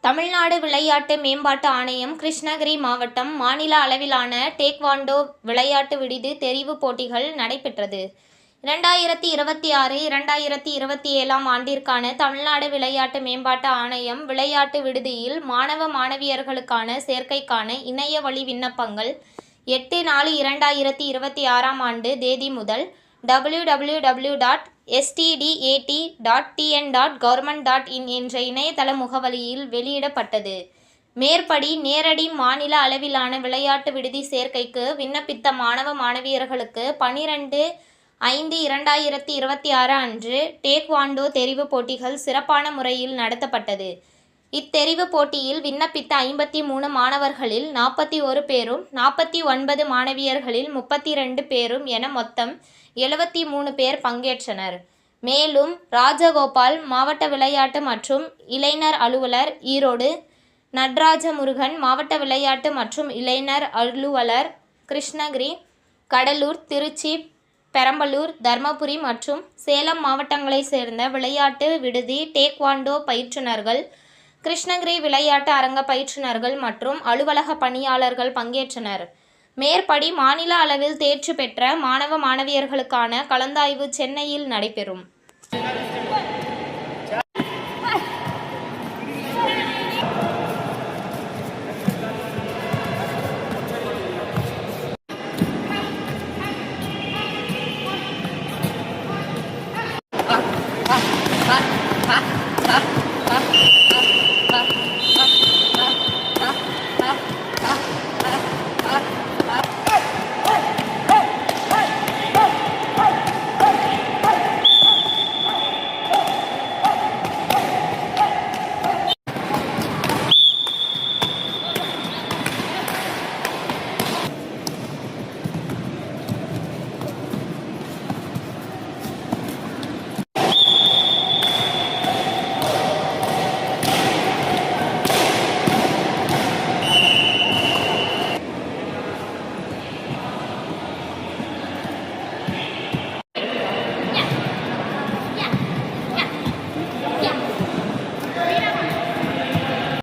தமிழ்நாடு விளையாட்டு மேம்பாட்டு ஆணையம் கிருஷ்ணகிரி மாவட்டம் மாநில அளவிலான டேக்வாண்டோ விளையாட்டு விடுதி தெரிவு போட்டிகள் நடைபெற்றது. 2026-2027 ஆண்டிற்கான தமிழ்நாடு விளையாட்டு மேம்பாட்டு ஆணையம் விளையாட்டு விடுதியில் மாணவ மாணவியர்களுக்கான சேர்க்கைக்கான இணைய வழி விண்ணப்பங்கள் 8/4/2026 தேதி முதல் www.stdat.tn.government.in என்ற இணையதள முகவரியில் வெளியிடப்பட்டது. மேற்படி நேரடி மாநில அளவிலான விளையாட்டு விடுதி சேர்க்கைக்கு விண்ணப்பித்த மாணவ மாணவியர்களுக்கு 12/5/2026 அன்று டேக்வாண்டோ தெரிவு போட்டிகள் சிறப்பான முறையில் நடத்தப்பட்டது. இத்தெரிவு போட்டியில் விண்ணப்பித்த 53 மாணவர்களில் 41 பேரும் 49 மாணவியர்களில் 32 பேரும் என மொத்தம் 73 பேர் பங்கேற்றனர். மேலும் ராஜகோபால் மாவட்ட விளையாட்டு மற்றும் இளைஞர் அலுவலர் ஈரோடு, நடராஜமுருகன் மாவட்ட விளையாட்டு மற்றும் இளைஞர் அலுவலர் கிருஷ்ணகிரி, கடலூர், திருச்சி, பெரம்பலூர், தர்மபுரி மற்றும் சேலம் மாவட்டங்களைச் சேர்ந்த விளையாட்டு விடுதி டேக்வாண்டோ பயிற்றுனர்கள், கிருஷ்ணகிரி விளையாட்டு அரங்க பயிற்றுனர்கள் மற்றும் அலுவலக பணியாளர்கள் பங்கேற்றனர். மேற்படி மாநில அளவில் தேர்ச்சி பெற்ற மாணவ மாணவியர்களுக்கான கலந்தாய்வு சென்னையில் நடைபெறும்.